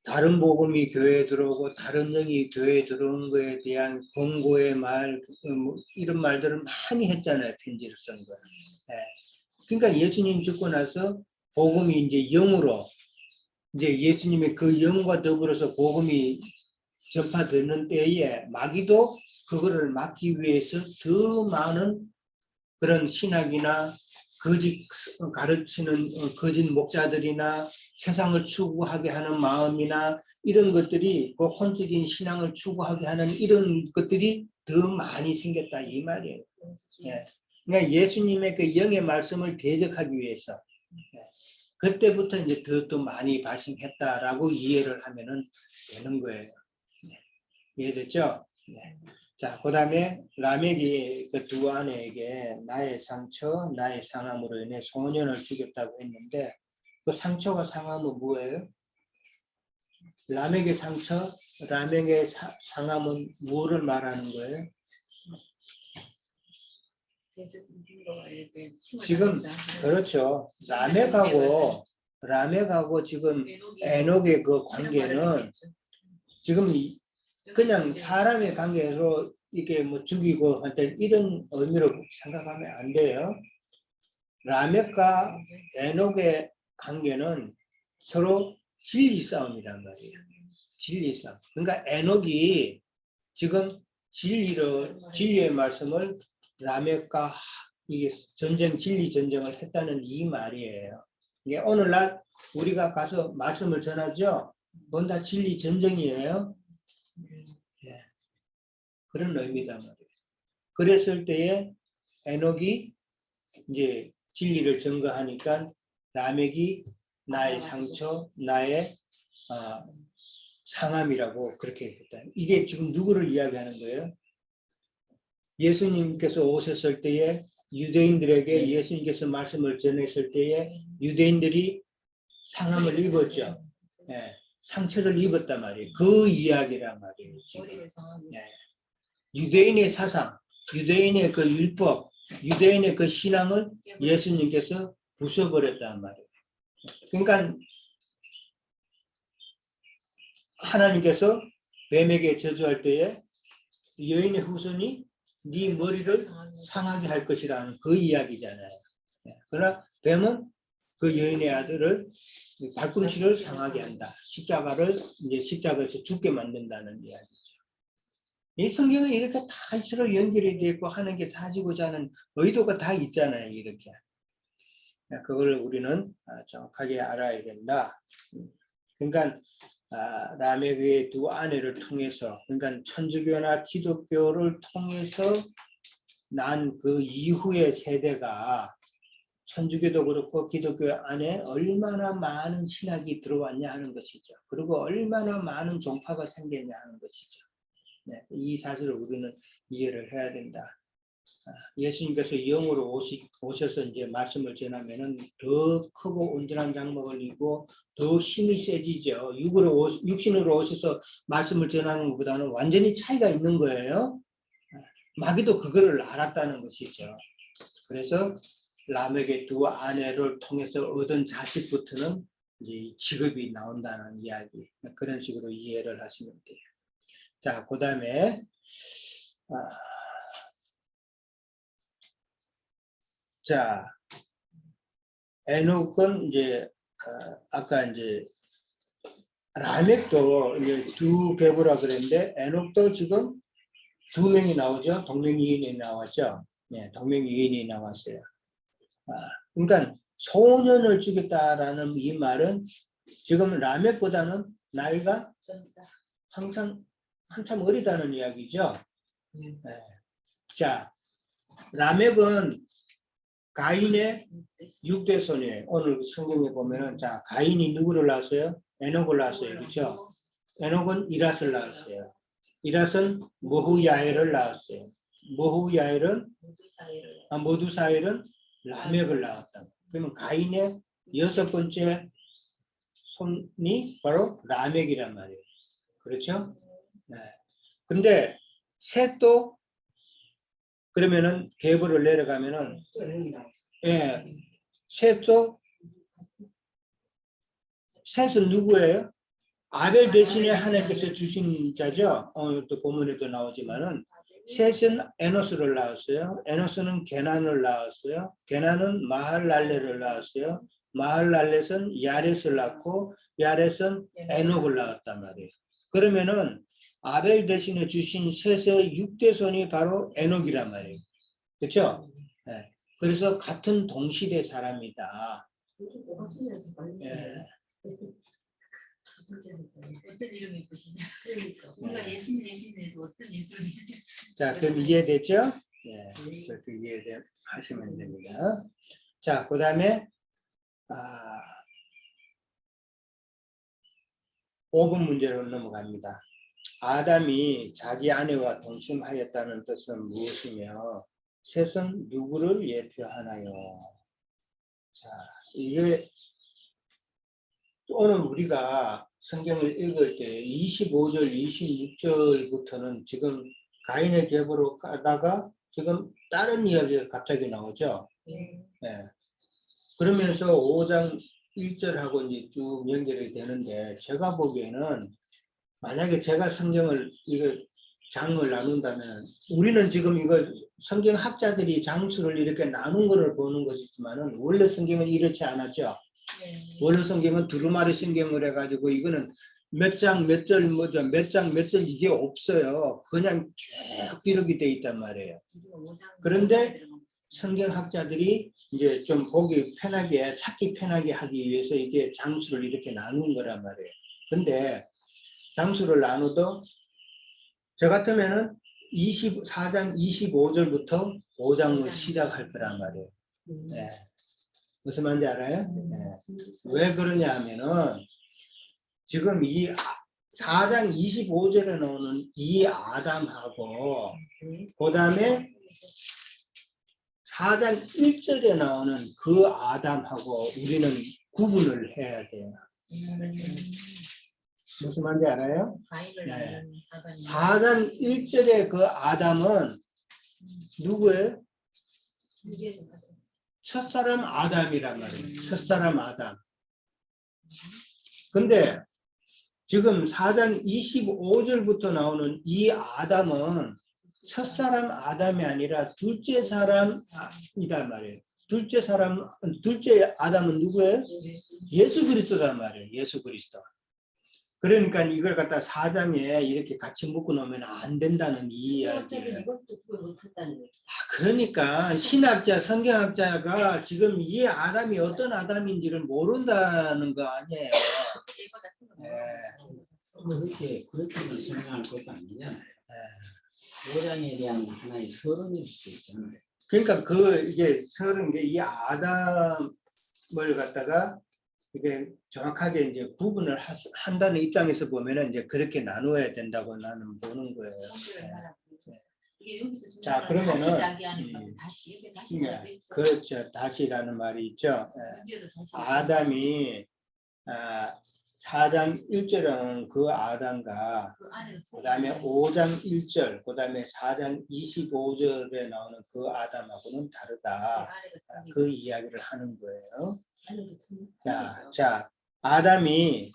다른 복음이 교회에 들어오고 다른 영이 교회에 들어온 거에 대한 권고의 말 이런 말들을 많이 했잖아요. 편지를 쓴 거예요. 네. 그러니까 예수님 죽고 나서 복음이 이제 영으로 이제 예수님의 그 영과 더불어서 복음이 전파되는 때에 마귀도 그거를 막기 위해서 더 많은 그런 신학이나 거짓 가르치는 거짓 목자들이나 세상을 추구하게 하는 마음이나 이런 것들이 그 혼적인 신앙을 추구하게 하는 이런 것들이 더 많이 생겼다 이 말이에요. 예. 그러니까 예수님의 그 영의 말씀을 대적하기 위해서 예. 그때부터 이제 더 많이 발생했다라고 이해를 하면은 되는 거예요. 예. 이해됐죠? 예. 자, 그 다음에 라멕이 그 두 아내에게 나의 상처, 나의 상함으로 인해 소년을 죽였다고 했는데 그 상처와 상함은 뭐예요? 라멕의 상처, 라멕의 상함은 뭐를 말하는 거예요? 지금 그렇죠. 라멕하고 지금 에녹의 그 관계는 지금 그냥 사람의 관계로 이게 뭐 죽이고 이런 의미로 생각하면 안 돼요. 라멕과 에녹의 관계는 서로 진리 싸움이란 말이에요. 진리 싸움. 그러니까 에녹이 지금 진리의 말씀을 라멕과 이게 진리 전쟁을 했다는 이 말이에요. 이게 오늘날 우리가 가서 말씀을 전하죠. 그건 다 진리 전쟁이에요. 예. 그런 의미단 말이에요. 그랬을 때에 에녹이 이제 진리를 증거하니까 라멕이 나의 상처, 나의 상함이라고 그렇게 했다. 이게 지금 누구를 이야기하는 거예요? 예수님께서 오셨을 때에 유대인들에게 예수님께서 말씀을 전했을 때에 유대인들이 상함을 입었죠. 예, 상처를 입었단 말이에요. 그 이야기란 말이에요. 지금. 예. 유대인의 사상, 유대인의 그 율법, 유대인의 그 신앙을 예수님께서 부숴버렸단 말이에요. 그러니까 하나님께서 뱀에게 저주할 때에 여인의 후손이 네 머리를 상하게 할 것이라는 그 이야기잖아요. 그러나 뱀은 그 여인의 아들을 발꿈치를 상하게 한다. 십자가에서 죽게 만든다는 이야기죠. 이 성경은 이렇게 다 서로 연결이 되어 있고 하는 게 사지고자 하는 의도가 다 있잖아요. 이렇게. 그걸 우리는 정확하게 알아야 된다. 그러니까 라멕의 두 아내를 통해서, 그러니까 천주교나 기독교를 통해서 난 그 이후의 세대가 천주교도 그렇고 기독교 안에 얼마나 많은 신학이 들어왔냐 하는 것이죠. 그리고 얼마나 많은 종파가 생겼냐 하는 것이죠. 네, 이 사실을 우리는 이해를 해야 된다. 예수님께서 영으로 오셔서 이제 말씀을 전하면은 더 크고 온전한 장막을 이고 더 힘이 세지죠. 육신으로 오셔서 말씀을 전하는 것보다는 완전히 차이가 있는 거예요. 마귀도 그거를 알았다는 것이죠. 그래서 라멕의 두 아내를 통해서 얻은 자식부터는 이제 직업이 나온다는 이야기. 그런 식으로 이해를 하시면 돼요. 자, 그 다음에 자, 에녹은 이제 아까 이제 라멕도 이제 두 계보라 그랬는데 에녹도 지금 두 명이 나오죠. 동명이인이 나왔죠. 네, 동명이인이 나왔어요. 그러니까 소년을 주겠다라는 이 말은 지금 라멕보다는 나이가 한참 어리다는 이야기죠. 네. 자, 라멕은 가인의 6대 손이에요. 오늘 성경에 보면은 자, 가인이 누구를 낳았어요? 에녹을 낳았어요. 그렇죠? 에녹은 이랏을 낳았어요. 이랏은 머후야엘을 낳았어요. 머후야엘은 모두사엘은 라멕을 낳았다. 그러면 가인의 6번째 손이 바로 라멕이란 말이에요. 그렇죠? 네. 근데 셋도 그러면은 계보를 내려가면은 예, 셋은 누구예요? 아벨 대신에 하나님께서 주신 자죠. 또 본문에도 나오지만은 셋은 에노스를 낳았어요. 에노스는 게난을 낳았어요. 게난은 마할랄레를 낳았어요. 마할랄렛은 야렛을 낳고 야렛은 에녹을 낳았단 말이에요. 그러면은 아벨 대신에 주신 셋의 6대 손이 바로 에녹이란 말이에요. 그렇죠? 네. 그래서 같은 동시대 사람이다. 예. 어떤 이름이 예쁘시냐? 그러니까 뭔가 예수님에도 어떤 예술이. 자, 그럼 이해됐죠? 네, 그렇게 이해하시면 됩니다. 자, 그 다음에 5번 문제로 넘어갑니다. 아담이 자기 아내와 동침하였다는 뜻은 무엇이며 셋은 누구를 예표하나요? 자, 이게 오늘 우리가 성경을 읽을 때 25절, 26절부터는 지금 가인의 계보로 가다가 지금 다른 이야기가 갑자기 나오죠. 네. 그러면서 5장 1절하고 이제 쭉 연결이 되는데 제가 보기에는 만약에 제가 성경을 이거 장을 나눈다면 우리는 지금 이거 성경 학자들이 장수를 이렇게 나눈 거를 보는 것이지만은 원래 성경은 이렇지 않았죠. 원래 성경은 두루마리 성경을 해가지고 이거는 몇 장 몇 절 뭐죠 몇 장 몇 절 이게 없어요. 그냥 쭉 기록이 돼 있단 말이에요. 그런데 성경학자들이 이제 좀 보기 편하게 찾기 편하게 하기 위해서 이게 장수를 이렇게 나눈 거란 말이에요. 근데 장수를 나눠도 저 같으면은 24장 25절부터 5장을 시작할 거란 말이에요. 네. 무슨 말인지 알아요? 네. 왜 그러냐 하면은 지금 이 4장 25절에 나오는 이 아담하고 그 다음에 4장 1절에 나오는 그 아담하고 우리는 구분을 해야 돼요. 무슨 말인지 알아요? 네. 4장 1절에 그 아담은 누구예요? 첫사람 아담이란 말이에요. 첫사람 아담. 근데 지금 4장 25절부터 나오는 이 아담은 첫사람 아담이 아니라 둘째 사람이란 말이에요. 둘째 아담은 누구예요? 예수 그리스도란 말이에요. 예수 그리스도. 그러니까 이걸 갖다 4장에 이렇게 같이 묶어 놓으면 안 된다는 이 이야기예요. 그러니까 신학자, 성경학자가 지금 이 아담이 어떤 아담인지를 모른다는 거 아니에요. 그렇게만 설명할 것도 아니잖아요. 5장에 대한 하나의 서론일 수도 있잖아요. 그러니까 이게 서론 게 이 아담을 갖다가 이게 정확하게 이제 구분을 한다는 입장에서 보면은 이제 그렇게 나누어야 된다고 나는 보는 거예요. 이게 여기서 중요한 자, 건 그러면은, 다시 자기 안에 다시 이렇게 다시 예, 나오고 있죠. 그렇죠. 다시라는 말이 있죠. 예. 문제도 다시 아담이 4장 1절은 그 아담과 그 안에도 그 다음에 5장 1절, 그 다음에 4장 25절에 나오는 그 아담하고는 다르다. 그 이야기를 하는 거예요. 자, 아담이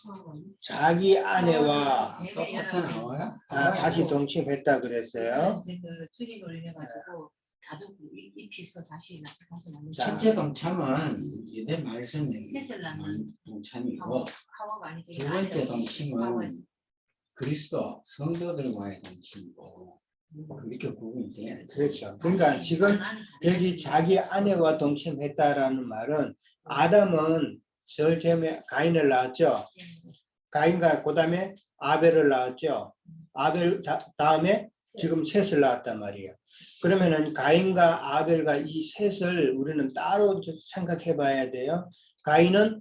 자기 아내와 나와요? 다시 동침했다 그랬어요. 그 주립을 인해가지고 가족 입히서 다시 만든 자, 첫째 동참은 내 말씀에 셋을 낳는 동참이고 하와가 아니지. 두 번째 동침은 그리스도 성도들과의 동침이고 그렇게 구분이 돼야 돼. 그렇죠. 그러니까 지금 여기 자기 아내와 동침했다라는 말은 아담은 절제에 가인을 낳았죠. 가인과 그 다음에 아벨을 낳았죠. 아벨 다음에 지금 셋을 낳았단 말이에요. 그러면은 가인과 아벨과 이 셋을 우리는 따로 생각해 봐야 돼요. 가인은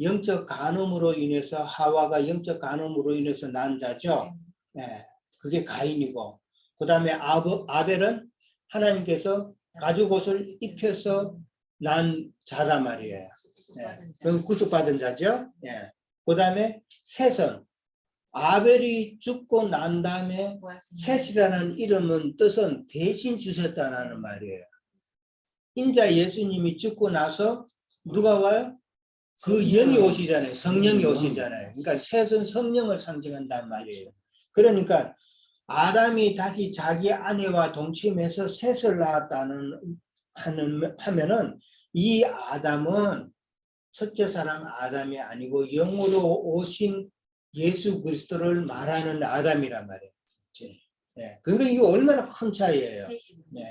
영적 간음으로 인해서 하와가 영적 간음으로 인해서 난 자죠. 네, 그게 가인이고 그 다음에 아벨은 하나님께서 가죽 옷을 입혀서 난 자란 말이에요. 그럼 구속받은 자죠. 예. 그 다음에 셋은 아벨이 죽고 난 다음에 셋이라는 이름은 뜻은 대신 주셨다는 말이에요. 인자 예수님이 죽고 나서 누가 와요? 그 영이 오시잖아요. 성령이 오시잖아요. 그러니까 셋은 성령을 상징한단 말이에요. 그러니까 아담이 다시 자기 아내와 동침해서 셋을 낳았다는 하면은 이 아담은 첫째 사람 아담이 아니고 영으로 오신 예수 그리스도를 말하는 아담이란 말이에요. 네. 그러니까 이거 얼마나 큰 차이예요. 네.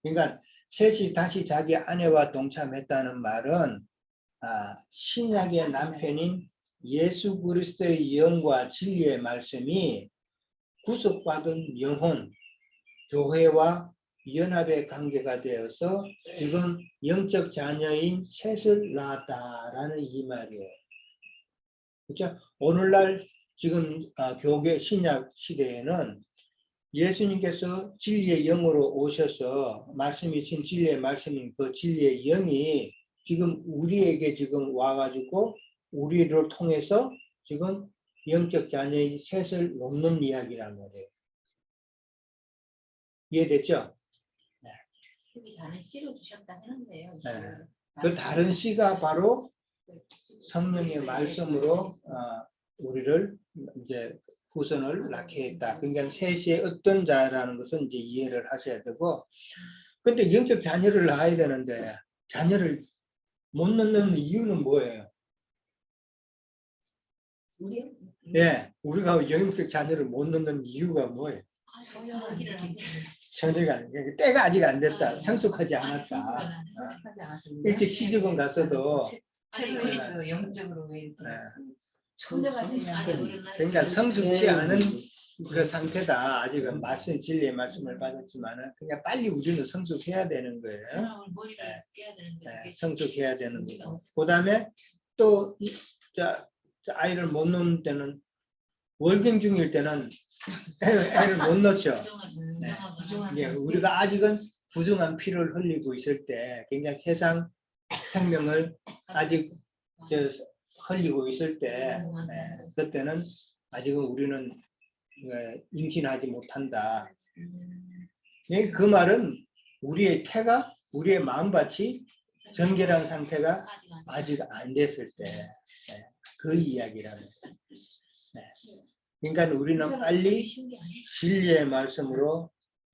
그러니까 셋이 다시 자기 아내와 동참했다는 말은 신약의 남편인 예수 그리스도의 영과 진리의 말씀이 구속받은 영혼, 교회와 연합의 관계가 되어서 지금 영적 자녀인 셋을 낳았다라는 이 말이에요. 그렇죠? 오늘날 지금 교계 신약 시대에는 예수님께서 진리의 영으로 오셔서 말씀이신 진리의 말씀인 그 진리의 영이 지금 우리에게 지금 와가지고 우리를 통해서 지금 영적 자녀인 셋을 놓는 이야기란 말이에요. 이해됐죠? 여기 다른 씨로 주셨다 했는데요. 네. 그 다른 씨가 바로 그 성령의 말씀으로 우리를 이제 후손을 낳게 했다. 그러니까 셋이 어떤 자라는 것은 이제 이해를 하셔야 되고, 근데 영적 자녀를 낳아야 되는데 자녀를 못 낳는 이유는 뭐예요? 우리요? 예, 우리가 영적 자녀를 못 낳는 이유가 뭐예요? 전제가 아니에요. 때가 아직 안 됐다. 성숙하지 않았다. 성숙하지 않았습니다. 일찍 시집은 갔어도 새로이 그 영적으로 왜 천재가 그러니까 성숙치 않은 그 상태다. 아직은 말씀 진리의 말씀을 받았지만은 그냥 빨리 우리는 성숙해야 되는 거예요. 머리를 깨야 되는데 성숙해야 되는 거고. 그다음에 또 아이를 못 놓는 때는 월경 중일 때는 애를 못 놓죠. 네. 우리가 아직은 부정한 피를 흘리고 있을 때, 굉장히 세상 생명을 아직 흘리고 있을 때, 그때는 아직은 우리는 임신하지 못한다. 그 말은 우리의 태가, 우리의 마음밭이 정결한 상태가 아직 안 됐을 때, 그 이야기라는 거예요. 그러니까 우리는 빨리 진리의 말씀으로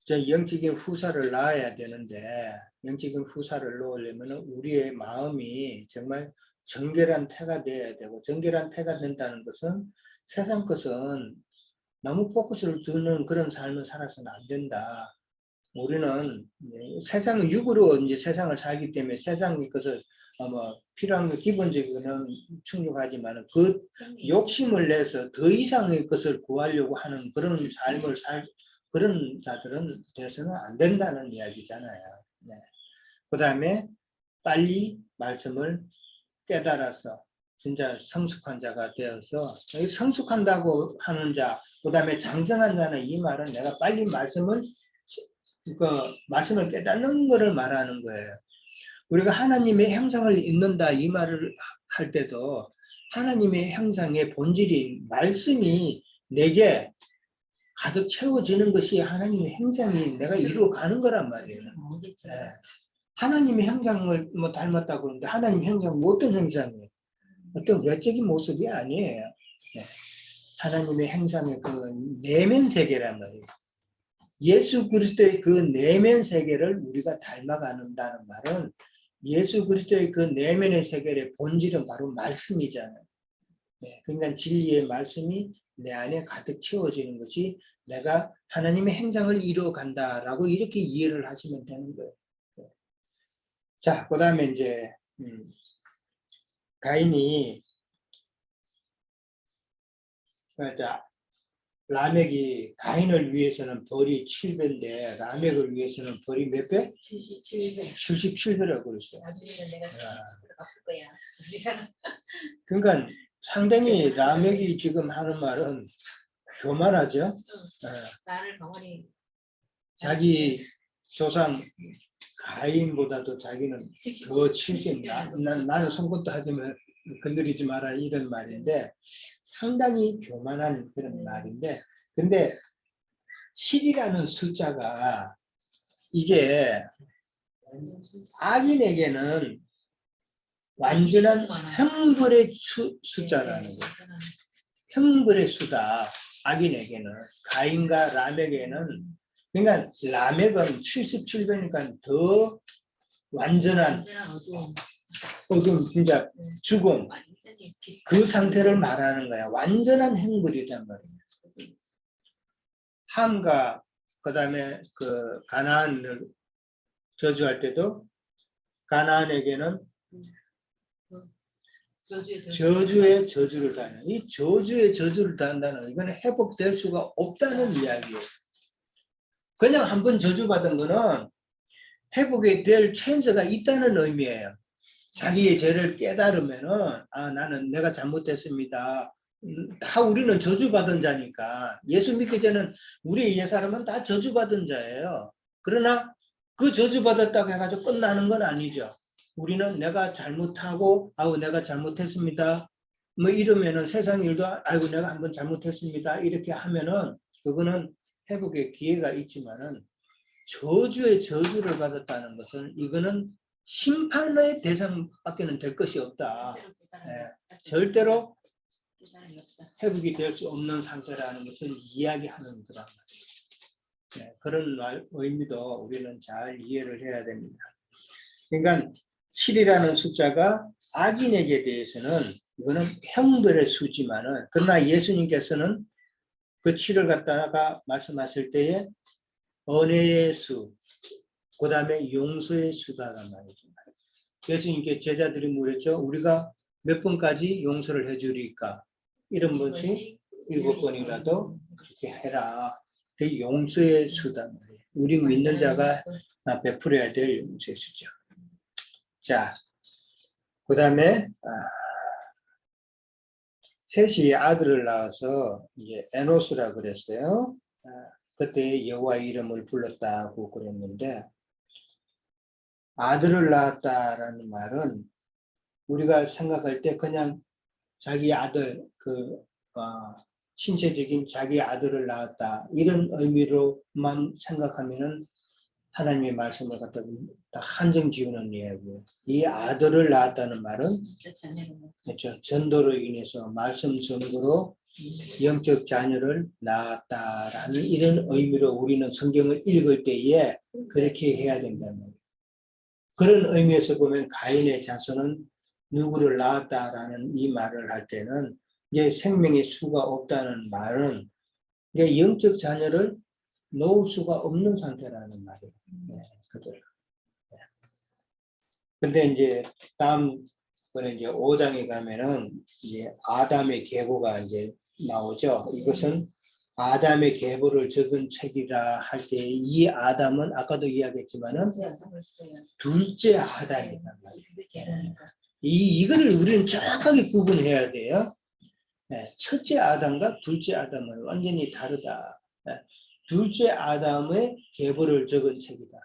영적인 후사를 낳아야 되는데, 영적인 후사를 놓으려면 우리의 마음이 정말 정결한 태가 되어야 되고, 정결한 태가 된다는 것은 세상 것은 너무 포커스를 두는 그런 삶을 살아서는 안 된다. 우리는 세상은 육으로 이제 세상을 살기 때문에 세상의 것을 필요한 거 기본적으로는 충족하지만 그 욕심을 내서 더 이상의 것을 구하려고 하는 그런 삶을 그런 자들은 돼서는 안 된다는 이야기잖아요. 네. 그 다음에 빨리 말씀을 깨달아서 진짜 성숙한 자가 되어서, 성숙한다고 하는 자, 그 다음에 장성한 자는 이 말은 내가 빨리 말씀을 그 말씀을 깨닫는 것을 말하는 거예요. 우리가 하나님의 형상을 입는다 이 말을 할 때도 하나님의 형상의 본질이 말씀이 내게 가득 채워지는 것이 하나님의 형상이 내가 이루어가는 거란 말이에요. 예. 하나님의 형상을 뭐 닮았다고 그러는데 하나님의 형상은 어떤 형상이에요? 어떤 외적인 모습이 아니에요. 예. 하나님의 형상의 그 내면 세계란 말이에요. 예수 그리스도의 그 내면 세계를 우리가 닮아가는다는 말은 예수 그리스도의 그 내면의 세계의 본질은 바로 말씀이잖아요. 네, 그러니까 진리의 말씀이 내 안에 가득 채워지는 것이 내가 하나님의 형상을 이루어간다라고 이렇게 이해를 하시면 되는 거예요. 네. 자, 그 다음에 이제 가인이 자, 라멕이 가인을 위해서는 벌이 7배인데 라멕을 위해서는 벌이 몇 배? 77배. 77배라고 그랬어요. 나중에는 내가 70%로 바꿀 거야. 이 사람. 그러니까 상당히 라멕이 지금 하는 말은 교만하죠. 나를 덩어리 자기 조상 가인보다도 자기는 더 70, 나는 손끝도 하지만 건드리지 마라 이런 말인데 상당히 교만한 그런 말인데 근데 7이라는 숫자가 이게 악인에게는 완전한 형벌의 숫자라는 거예요. 형벌의 수다. 악인에게는 가인과 라멕에게는 그러니까 라멕은 77배니까 더 완전한 어둠, 진짜 죽음 그 상태를 말하는 거야. 완전한 형벌이란 말이에요. 함과 그다음에 그 가나안을 저주할 때도 가나안에게는 저주의 저주를 다하는 이 저주의 저주를 다한다는 이거는 회복될 수가 없다는 이야기예요. 그냥 한번 저주받은 거는 회복이 될 찬스가 있다는 의미예요. 자기의 죄를 깨달으면은 아 나는 내가 잘못했습니다. 다 우리는 저주받은 자니까 예수 믿기 전에는 우리 옛사람은 다 저주받은 자예요. 그러나 그 저주받았다고 해가지고 끝나는 건 아니죠. 우리는 내가 잘못하고 아우 내가 잘못했습니다. 뭐 이러면은 세상 일도 아이고 내가 한번 잘못했습니다. 이렇게 하면은 그거는 회복의 기회가 있지만은 저주의 저주를 받았다는 것은 이거는 심판의 대상밖에는 될 것이 없다. 절대로 회복이 될 수 없는 상태라는 것을 이야기하는 거란 말이에요. 그런 의미도 우리는 잘 이해를 해야 됩니다. 그러니까 7이라는 숫자가 악인에게 대해서는 이거는 형벌의 수지만은 그러나 예수님께서는 그 7을 갖다가 말씀하실 때에 은혜의 수, 그 다음에 용서의 수다란 말이죠. 예수님께 제자들이 물었죠. 우리가 몇 번까지 용서를 해주리까? 이런 것이 7번이라도 그렇게 해라. 그 용서의 수단 말이에요. 우리 믿는 자가 베풀어야 될 용서의 수죠. 자, 그 다음에 셋이 아들을 낳아서 이제 에노스라 그랬어요. 그때 여호와 이름을 불렀다고 그랬는데 아들을 낳았다라는 말은 우리가 생각할 때 그냥 자기 아들 신체적인 자기 아들을 낳았다 이런 의미로만 생각하면은 하나님의 말씀을 갖다 한정 지우는 이야기예요. 이 아들을 낳았다는 말은 그렇죠. 전도로 인해서 말씀 전도로 영적 자녀를 낳았다라는 이런 의미로 우리는 성경을 읽을 때에 그렇게 해야 된다는 거예요. 그런 의미에서 보면 가인의 자손은 누구를 낳았다라는 이 말을 할 때는 이제 생명의 수가 없다는 말은 이제 영적 자녀를 놓을 수가 없는 상태라는 말이에요. 그들. 근데 이제 다음번에 이제 5장에 가면은 이제 아담의 계보가 이제 나오죠. 이것은 아담의 계보를 적은 책이라 할 때 이 아담은 아까도 이야기했지만은 둘째 아담이란 말이에요. 이거를 우리는 정확하게 구분해야 돼요. 첫째 아담과 둘째 아담은 완전히 다르다. 둘째 아담의 계보를 적은 책이다.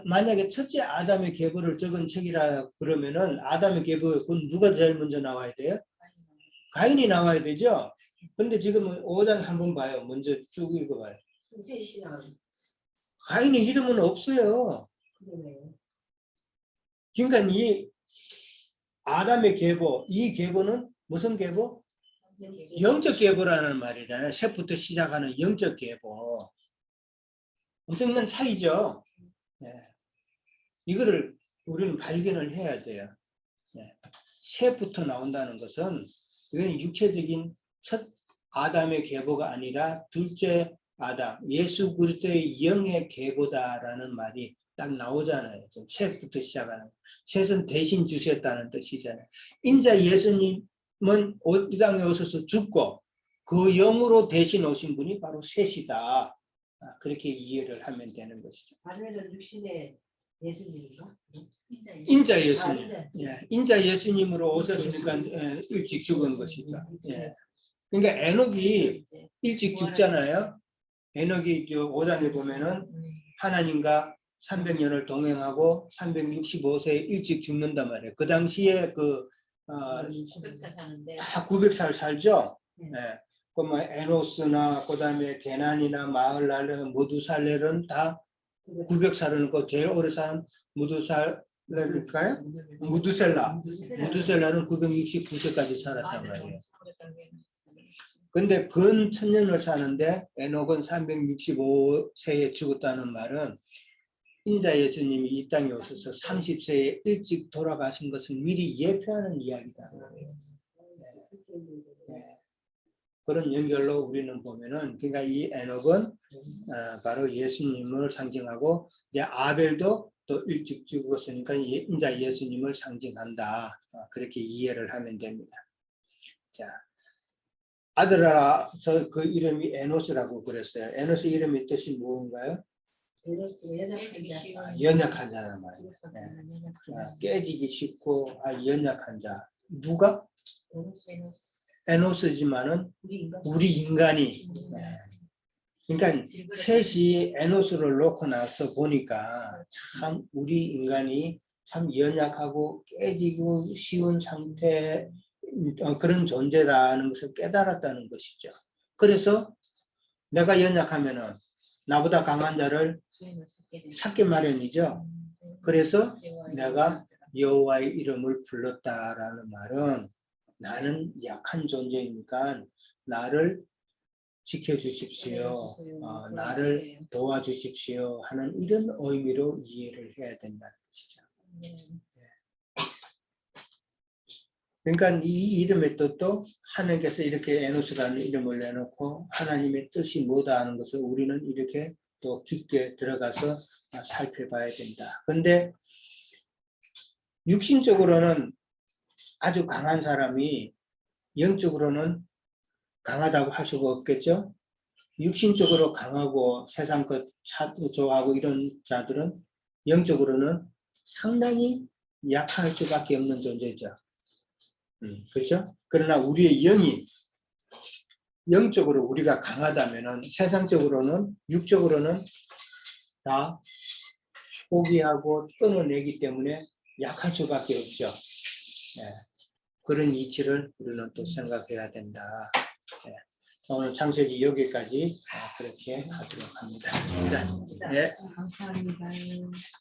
만약에 첫째 아담의 계보를 적은 책이라 그러면은 아담의 계보에 그건 누가 제일 먼저 나와야 돼요? 가인이 나와야 되죠. 근데 지금 5장 한번 봐요. 먼저 쭉 읽어봐요. 셋이나 가인의 이름은 없어요. 그러네요. 그러니까 이 아담의 계보, 이 계보는 무슨 계보? 영적 계보라는 말이잖아요. 셋부터 시작하는 영적 계보. 엄청난 차이죠. 네. 이거를 우리는 발견을 해야 돼요. 네. 셋부터 나온다는 것은 이건 육체적인 첫 아담의 계보가 아니라 둘째 아담, 예수 그리스도의 영의 계보다라는 말이 딱 나오잖아요. 셋부터 시작하는. 셋은 대신 주셨다는 뜻이잖아요. 인자 예수님은 이 땅에 오셔서 죽고 그 영으로 대신 오신 분이 바로 셋이다. 그렇게 이해를 하면 되는 것이죠. 아내는 육신의 예수님인가? 인자 예수님. 인자. 예, 인자 예수님으로 오셨으니까 일찍 죽은 것이죠. 예. 그러니까 에녹이 일찍 죽잖아요. 에녹이 5장에 보면은 하나님과 300년을 동행하고 365세에 일찍 죽는단 말이에요. 그 당시에 그 900살 사는데 다 900살 살죠. 예. 그뭐 에노스나 그다음에 게난이나 마을랄레 무두살렐은 다 900살은 그 제일 오래 산 무두살렐일까요? 무두셀라는 969세까지 살았단 말이에요. 근데 근 1000년을 사는데 에녹은 365세에 죽었다는 말은 인자 예수님이 이 땅에 오셔서 30세에 일찍 돌아가신 것을 미리 예표하는 이야기다. 그런 연결로 우리는 보면은 그러니까 이 에녹은 바로 예수님을 상징하고 이제 아벨도 또 일찍 죽었으니까 인자 예수님을 상징한다. 그렇게 이해를 하면 됩니다. 자, 아들아서 그 이름이 에노스라고 그랬어요. 에노스 이름의 뜻이 무엇인가요? 에노스가 연약한 자. 연약한 자란 말이에요. 깨지기 쉽고 연약한 자. 누가? 에노스지만은 우리 인간이. 그러니까 셋이 에노스를 놓고 나서 보니까 참 우리 인간이 참 연약하고 깨지고 쉬운 상태 그런 존재라는 것을 깨달았다는 것이죠. 그래서 내가 연약하면은 나보다 강한 자를 찾게 마련이죠. 그래서 내가 여호와의 이름을 불렀다라는 말은 나는 약한 존재이니까 나를 지켜주십시오. 나를 도와주십시오 하는 이런 의미로 이해를 해야 된다는 것이죠. 그러니까 이 이름의 뜻도 하나님께서 이렇게 에노스라는 이름을 내놓고 하나님의 뜻이 뭐다 하는 것을 우리는 이렇게 또 깊게 들어가서 살펴봐야 된다. 그런데 육신적으로는 아주 강한 사람이 영적으로는 강하다고 할 수가 없겠죠. 육신적으로 강하고 세상 것 좋아하고 이런 자들은 영적으로는 상당히 약할 수밖에 없는 존재죠. 그렇죠? 그러나 우리의 영이 영적으로 우리가 강하다면은 세상적으로는 육적으로는 다 포기하고 끊어내기 때문에 약할 수밖에 없죠. 그런 이치를 우리는 또 생각해야 된다. 오늘 창세기 여기까지 그렇게 하도록 합니다. 네. 감사합니다.